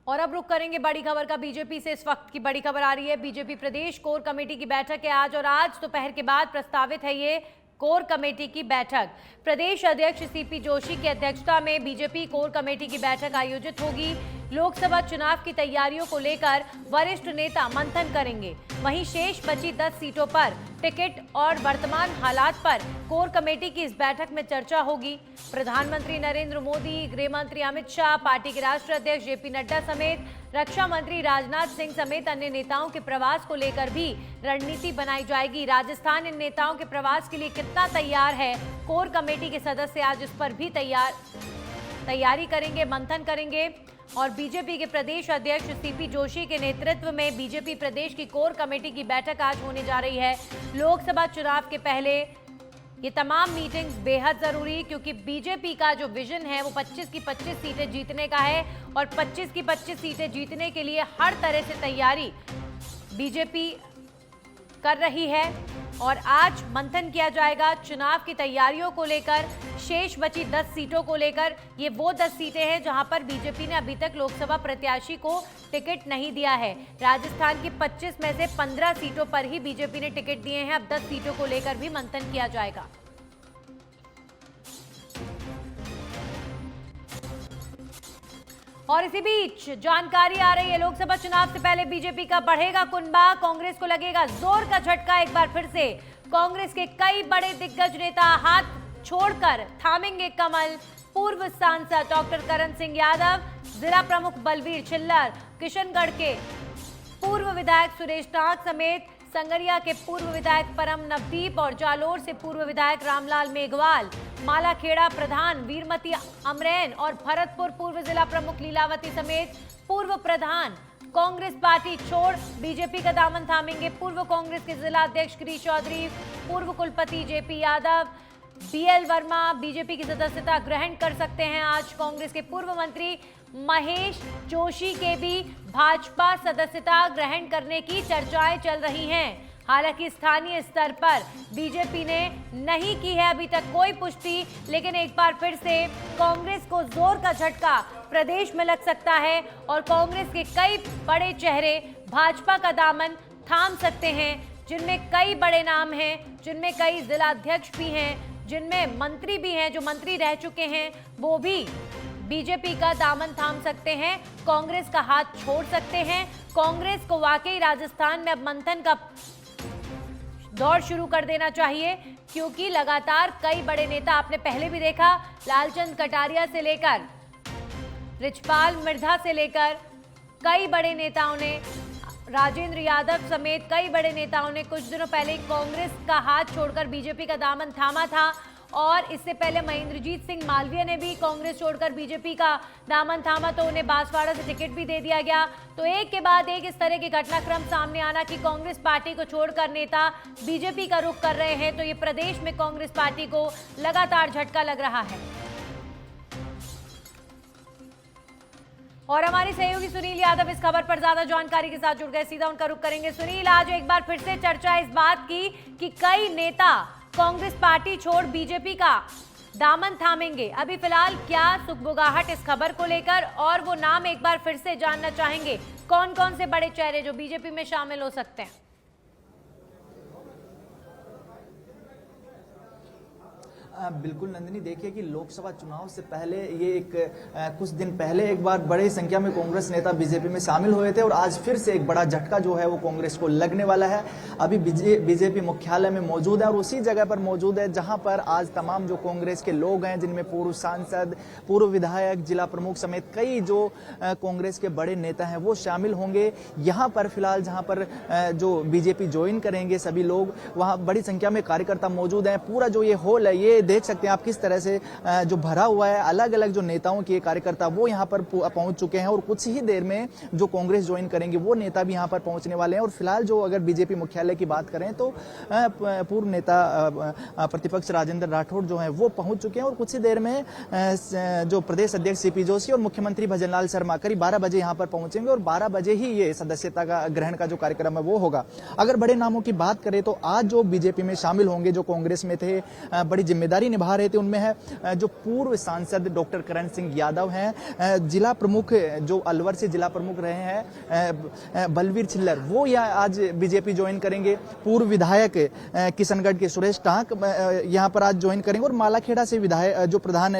और अब रुक करेंगे बड़ी खबर का। बीजेपी से इस वक्त की बड़ी खबर आ रही है। बीजेपी प्रदेश कोर कमेटी की बैठक है आज, और आज दोपहर के बाद प्रस्तावित है ये कोर कमेटी की बैठक। प्रदेश अध्यक्ष सीपी जोशी की अध्यक्षता में बीजेपी कोर कमेटी की बैठक आयोजित होगी। लोकसभा चुनाव की तैयारियों को लेकर वरिष्ठ नेता मंथन करेंगे। वहीं शेष बची 10 सीटों पर टिकट और वर्तमान हालात पर कोर कमेटी की इस बैठक में चर्चा होगी। प्रधानमंत्री नरेंद्र मोदी, गृह मंत्री अमित शाह, पार्टी के राष्ट्रीय अध्यक्ष जेपी नड्डा समेत रक्षा मंत्री राजनाथ सिंह समेत अन्य नेताओं के प्रवास को लेकर भी रणनीति बनाई जाएगी। राजस्थान इन नेताओं के प्रवास के लिए कितना तैयार है, कोर कमेटी के सदस्य आज इस पर भी तैयारी करेंगे, मंथन करेंगे। और बीजेपी के प्रदेश अध्यक्ष सीपी जोशी के नेतृत्व में बीजेपी प्रदेश की कोर कमेटी की बैठक आज होने जा रही है। लोकसभा चुनाव के पहले ये तमाम मीटिंग्स बेहद जरूरी, क्योंकि बीजेपी का जो विजन है वो 25 की 25 सीटें जीतने का है, और 25 की 25 सीटें जीतने के लिए हर तरह से तैयारी बीजेपी कर रही है। और आज मंथन किया जाएगा चुनाव की तैयारियों को लेकर, शेष बची 10 सीटों को लेकर। ये वो 10 सीटें हैं जहां पर बीजेपी ने अभी तक लोकसभा प्रत्याशी को टिकट नहीं दिया है। राजस्थान की 25 में से 15 सीटों पर ही बीजेपी ने टिकट दिए हैं। अब 10 सीटों को लेकर भी मंथन किया जाएगा। और इसी बीच जानकारी आ रही है, लोकसभा चुनाव से पहले बीजेपी का बढ़ेगा कुनबा, कांग्रेस को लगेगा जोर का झटका। एक बार फिर से कांग्रेस के कई बड़े दिग्गज नेता हाथ छोड़कर थामेंगे कमल। पूर्व सांसद डॉक्टर करण सिंह यादव, जिला प्रमुख बलवीर छिल्लर, किशनगढ़ के पूर्व विधायक सुरेश नाग समेत संगरिया के पूर्व विधायक परम नवदीप और जालोर से पूर्व विधायक रामलाल मेघवाल, मालाखेड़ा प्रधान वीरमती अमरैन और भरतपुर पूर्व जिला प्रमुख लीलावती समेत पूर्व प्रधान कांग्रेस पार्टी छोड़ बीजेपी का दामन थामेंगे। पूर्व कांग्रेस के जिला अध्यक्ष गिरीश चौधरी, पूर्व कुलपति JP Yadav, BL Verma BJP की सदस्यता ग्रहण कर सकते हैं आज। कांग्रेस के पूर्व मंत्री महेश जोशी के भी भाजपा सदस्यता ग्रहण करने की चर्चाएं चल रही हैं। हालांकि स्थानीय स्तर पर बीजेपी ने नहीं की है अभी तक कोई पुष्टि, लेकिन एक बार फिर से कांग्रेस को जोर का झटका प्रदेश में लग सकता है, और कांग्रेस के कई बड़े चेहरे भाजपा का दामन थाम सकते हैं, जिनमें कई बड़े नाम हैं, जिनमें कई जिलाध्यक्ष भी हैं, जिनमें मंत्री भी हैं, जो मंत्री रह चुके हैं वो भी बीजेपी का दामन थाम सकते हैं, कांग्रेस का हाथ छोड़ सकते हैं। कांग्रेस को वाकई राजस्थान में अब मंथन का दौर शुरू कर देना चाहिए, क्योंकि लगातार कई बड़े नेता, आपने पहले भी देखा, लालचंद कटारिया से लेकर रिचपाल मिर्धा से लेकर कई बड़े नेताओं ने, राजेंद्र यादव समेत कई बड़े नेताओं ने कुछ दिनों पहले कांग्रेस का हाथ छोड़कर बीजेपी का दामन थामा था। और इससे पहले महेंद्रजीत सिंह मालवीय ने भी कांग्रेस छोड़कर बीजेपी का दामन थामा, तो उन्हें बांसवाड़ा से टिकट भी दे दिया गया। तो एक के बाद एक इस तरह के घटनाक्रम सामने आना कि कांग्रेस पार्टी को छोड़कर नेता बीजेपी का रुख कर रहे हैं, तो ये प्रदेश में कांग्रेस पार्टी को लगातार झटका लग रहा है। और हमारे सहयोगी सुनील यादव इस खबर पर ज्यादा जानकारी के साथ जुड़ गए, सीधा उनका रुख करेंगे। सुनील, आज एक बार फिर से चर्चा इस बात की कि कई नेता कांग्रेस पार्टी छोड़ बीजेपी का दामन थामेंगे। अभी फिलहाल क्या सुगबुगाहट इस खबर को लेकर, और वो नाम एक बार फिर से जानना चाहेंगे, कौन कौन से बड़े चेहरे जो बीजेपी में शामिल हो सकते हैं? बिल्कुल नंदिनी, देखिए कि लोकसभा चुनाव से पहले ये कुछ दिन पहले एक बार बड़ी संख्या में कांग्रेस नेता बीजेपी में शामिल हुए थे, और आज फिर से एक बड़ा झटका जो है वो कांग्रेस को लगने वाला है। अभी बीजेपी मुख्यालय में मौजूद है, और उसी जगह पर मौजूद है जहां पर आज तमाम जो कांग्रेस के लोग हैं, जिनमें पूर्व सांसद, पूर्व विधायक, जिला प्रमुख समेत कई जो कांग्रेस के बड़े नेता हैं वो शामिल होंगे। यहाँ पर फिलहाल जहाँ पर जो बीजेपी ज्वाइन करेंगे सभी लोग, वहाँ बड़ी संख्या में कार्यकर्ता मौजूद हैं। पूरा जो ये हॉल है, ये देख सकते हैं आप किस तरह से जो भरा हुआ है। अलग अलग जो नेताओं के कार्यकर्ता वो यहाँ पर पहुंच चुके हैं, और कुछ ही देर में जो कांग्रेस ज्वाइन करेंगे वो नेता भी यहाँ पर पहुंचने वाले हैं। और फिलहाल जो अगर बीजेपी मुख्यालय की बात करें तो पूर्व नेता प्रतिपक्ष राजेंद्र राठौड़ जो है वो पहुंच चुके हैं, और कुछ ही देर में जो प्रदेश अध्यक्ष सीपी जोशी और मुख्यमंत्री भजनलाल शर्मा करीब 12 बजे यहाँ पर पहुंचेंगे, और 12 बजे ही ये सदस्यता का ग्रहण का जो कार्यक्रम है वो होगा। अगर बड़े नामों की बात करें तो आज जो बीजेपी में शामिल होंगे, जो कांग्रेस में थे, बड़ी जिम्मेदारी जिम्मेदारी निभा रहे थे। उनमें है जो पूर्व सांसद डॉक्टर करण सिंह यादव हैं, जिला प्रमुख जो अलवर से जिला प्रमुख रहे हैं बलवीर छिल्लर, वो यहाँ आज बीजेपी ज्वाइन करेंगे। पूर्व विधायक किशनगढ़ के सुरेश टांक यहाँ पर आज ज्वाइन करेंगे और मालाखेड़ा से विधायक जो प्रधान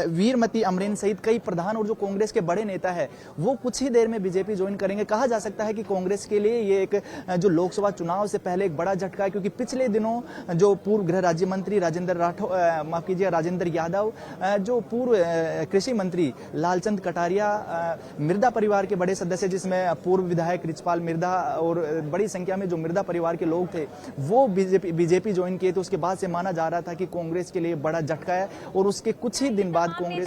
वीरमती अमरेन सहित कई प्रधान और जो कांग्रेस के बड़े नेता है वो कुछ ही देर में बीजेपी ज्वाइन करेंगे। कहा जा सकता है कि कांग्रेस के लिए ये एक जो लोकसभा चुनाव से पहले एक बड़ा झटका है, क्योंकि पिछले दिनों जो पूर्व गृह राज्य मंत्री राजेंद्र यादव, जो पूर्व कृषि मंत्री लालचंद कटारिया, मिर्दा परिवार के बड़े सदस्य जिसमें पूर्व विधायक रिचपाल मिर्दा और बड़ी संख्या में जो मिर्दा परिवार के लोग थे वो बीजेपी ज्वाइन किए। तो उसके बाद से माना जा रहा था कि कांग्रेस के लिए बड़ा झटका है और उसके कुछ ही दिन बाद कांग्रेस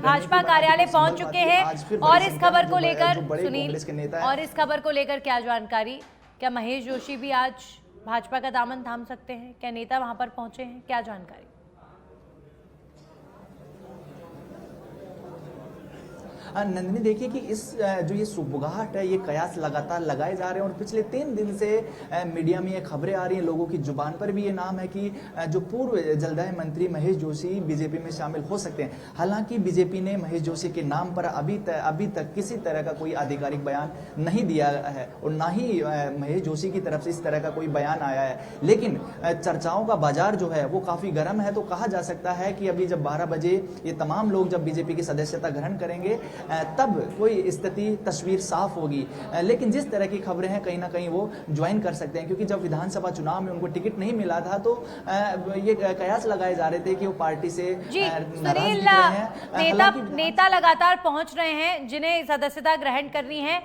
भाजपा कार्यालय पहुंच चुके हैं। और इस खबर को लेकर सुनील, और इस खबर को लेकर क्या जानकारी, क्या महेश जोशी भी आज भाजपा का दामन थाम सकते हैं? क्या नेता वहां पर पहुंचे हैं? क्या जानकारी? नंदिनी देखिए कि इस जो ये सुबगाहट है, ये कयास लगातार लगाए जा रहे हैं और पिछले 3 दिन से मीडिया में ये खबरें आ रही हैं, लोगों की जुबान पर भी ये नाम है कि जो पूर्व जलदाय मंत्री महेश जोशी बीजेपी में शामिल हो सकते हैं। हालांकि बीजेपी ने महेश जोशी के नाम पर अभी तक किसी तरह का कोई आधिकारिक बयान नहीं दिया है और ना ही महेश जोशी की तरफ से इस तरह का कोई बयान आया है। लेकिन चर्चाओं का बाजार जो है वो काफी गर्म है। तो कहा जा सकता है कि अभी जब 12 बजे ये तमाम लोग जब बीजेपी की सदस्यता ग्रहण करेंगे तब कोई स्थिति तस्वीर साफ होगी। लेकिन जिस तरह की खबरें हैं कहीं ना कहीं वो ज्वाइन कर सकते हैं, क्योंकि जब विधानसभा चुनाव में उनको टिकट नहीं मिला था तो ये कयास लगाए जा रहे थे कि वो पार्टी से नाराज दिख रहे हैं। नेता लगातार पहुंच रहे हैं जिन्हें सदस्यता ग्रहण करनी है।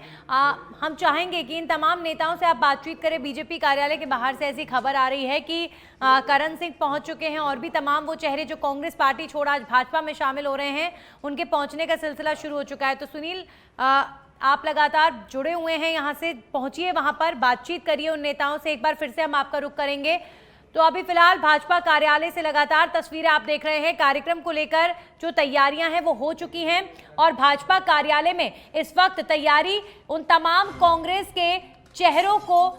हम चाहेंगे कि इन तमाम नेताओं से आप बातचीत करें। बीजेपी कार्यालय के बाहर से ऐसी खबर आ रही है कि करण सिंह पहुंच चुके हैं और भी तमाम वो चेहरे जो कांग्रेस पार्टी छोड़ आज भाजपा में शामिल हो रहे हैं, उनके पहुंचने का सिलसिला शुरू हो चुका है। तो सुनील, आप लगातार जुड़े हुए हैं, यहाँ से पहुंचिए, वहां पर बातचीत करिए उन नेताओं से। एक बार फिर से हम आपका रुख करेंगे। तो अभी फिलहाल भाजपा कार्यालय से लगातार तस्वीरें आप देख रहे हैं। कार्यक्रम को लेकर जो तैयारियां हैं वो हो चुकी हैं और भाजपा कार्यालय में इस वक्त तैयारी उन तमाम कांग्रेस के चेहरों को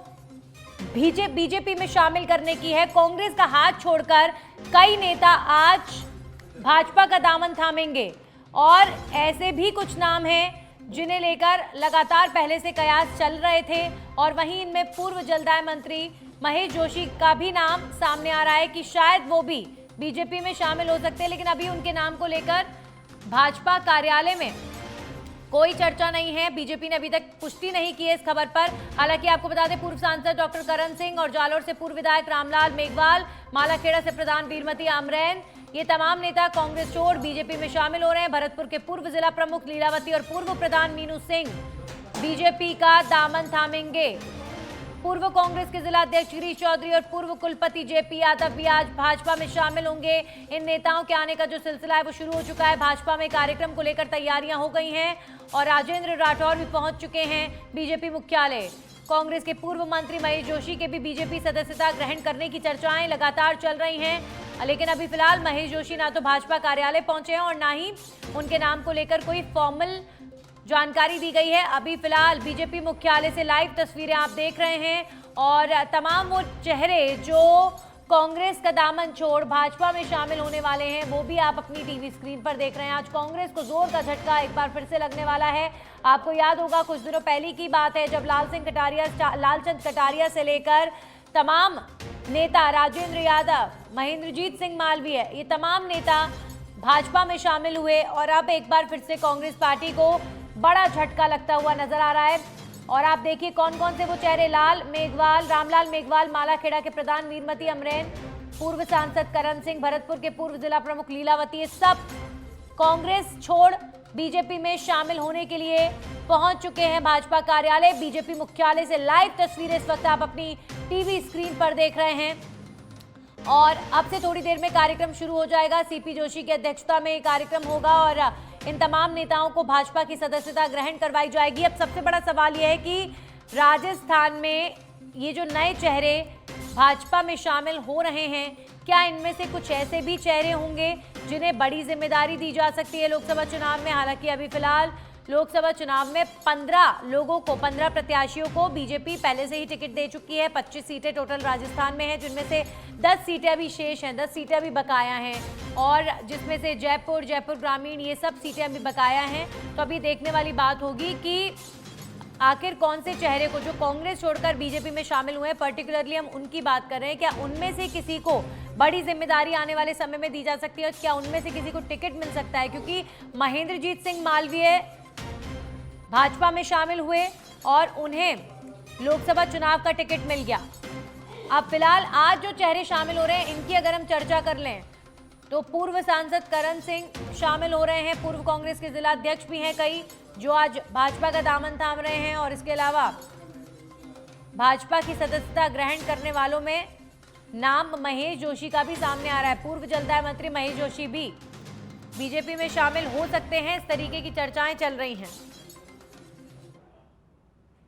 बीजेपी में शामिल करने की है। कांग्रेस का हाथ छोड़कर कई नेता आज भाजपा का दामन थामेंगे और ऐसे भी कुछ नाम हैं जिन्हें लेकर लगातार पहले से कयास चल रहे थे और वहीं इनमें पूर्व जलदाय मंत्री महेश जोशी का भी नाम सामने आ रहा है कि शायद वो भी बीजेपी में शामिल हो सकते हैं। लेकिन अभी उनके नाम को लेकर भाजपा कार्यालय में कोई चर्चा नहीं है। बीजेपी ने अभी तक पुष्टि नहीं की है इस खबर पर। हालांकि आपको बता दें, पूर्व सांसद डॉक्टर करण सिंह और जालोर से पूर्व विधायक रामलाल मेघवाल, मालाखेड़ा से प्रधान वीरमती अमरेन, ये तमाम नेता कांग्रेस छोड़ बीजेपी में शामिल हो रहे हैं। भरतपुर के पूर्व जिला प्रमुख लीलावती और पूर्व प्रधान मीनू सिंह बीजेपी का दामन थामेंगे। पूर्व कांग्रेस के जिला अध्यक्ष गिरीश चौधरी और पूर्व कुलपति जेपी यादव भी आज भाजपा में शामिल होंगे। इन नेताओं के आने का जो सिलसिला है वो शुरू हो चुका है। भाजपा में कार्यक्रम को लेकर तैयारियां हो गई हैं और राजेंद्र राठौर भी पहुंच चुके हैं बीजेपी मुख्यालय। कांग्रेस के पूर्व मंत्री महेश जोशी के भी बीजेपी सदस्यता ग्रहण करने की चर्चाएं लगातार चल रही हैं। लेकिन अभी फिलहाल महेश जोशी ना तो भाजपा कार्यालय पहुंचे हैं और ना ही उनके नाम को लेकर कोई फॉर्मल जानकारी दी गई है। अभी फिलहाल बीजेपी मुख्यालय से लाइव तस्वीरें आप देख रहे हैं और तमाम वो चेहरे जो कांग्रेस का दामन छोड़ भाजपा में शामिल होने वाले हैं वो भी आप अपनी टीवी स्क्रीन पर देख रहे हैं। आज कांग्रेस को जोर का झटका एक बार फिर से लगने वाला है। आपको याद होगा कुछ दिनों पहले की बात है जब लालचंद कटारिया से लेकर तमाम नेता, राजेंद्र यादव, महेंद्रजीत सिंह मालवीय, ये तमाम नेता भाजपा में शामिल हुए और अब एक बार फिर से कांग्रेस पार्टी को बड़ा झटका लगता हुआ नजर आ रहा है। और आप देखिए कौन कौन से वो चेहरे, रामलाल मेघवाल, मालाखेड़ा के प्रधान वीरमती अमरेन, पूर्व सांसद करण सिंह, भरतपुर के पूर्व जिला प्रमुख लीलावती, ये सब कांग्रेस छोड़ बीजेपी में शामिल होने के लिए पहुंच चुके हैं भाजपा कार्यालय। बीजेपी मुख्यालय से लाइव तस्वीरें इस वक्त आप अपनी टीवी स्क्रीन पर देख रहे हैं और अब से थोड़ी देर में कार्यक्रम शुरू हो जाएगा। सीपी जोशी की अध्यक्षता में कार्यक्रम होगा और इन तमाम नेताओं को भाजपा की सदस्यता ग्रहण करवाई जाएगी। अब सबसे बड़ा सवाल यह है कि राजस्थान में ये जो नए चेहरे भाजपा में शामिल हो रहे हैं, क्या इनमें से कुछ ऐसे भी चेहरे होंगे जिन्हें बड़ी जिम्मेदारी दी जा सकती है लोकसभा चुनाव में? हालांकि अभी फिलहाल लोकसभा चुनाव में 15 प्रत्याशियों को बीजेपी पहले से ही टिकट दे चुकी है। 25 सीटें टोटल राजस्थान में हैं, जिनमें से 10 सीटें अभी शेष हैं, 10 सीटें अभी बकाया हैं, और जिसमें से जयपुर ग्रामीण, ये सब सीटें अभी बकाया हैं। तो अभी देखने वाली बात होगी कि आखिर कौन से चेहरे को, जो कांग्रेस छोड़कर बीजेपी में शामिल हुए हैं, पर्टिकुलरली हम उनकी बात कर रहे हैं, क्या उनमें से किसी को बड़ी जिम्मेदारी आने वाले समय में दी जा सकती है, और क्या उनमें से किसी को टिकट मिल सकता है? क्योंकि महेंद्रजीत सिंह मालवीय भाजपा में शामिल हुए और उन्हें लोकसभा चुनाव का टिकट मिल गया। अब फिलहाल आज जो चेहरे शामिल हो रहे हैं, इनकी अगर हम चर्चा कर लें तो पूर्व सांसद करण सिंह शामिल हो रहे हैं, पूर्व कांग्रेस के जिला अध्यक्ष भी हैं कई, जो आज भाजपा का दामन थाम रहे हैं। और इसके अलावा भाजपा की सदस्यता ग्रहण करने वालों में नाम महेश जोशी का भी सामने आ रहा है। पूर्व जलदाय मंत्री महेश जोशी भी बीजेपी में शामिल हो सकते हैं, इस तरीके की चर्चाएं चल रही हैं।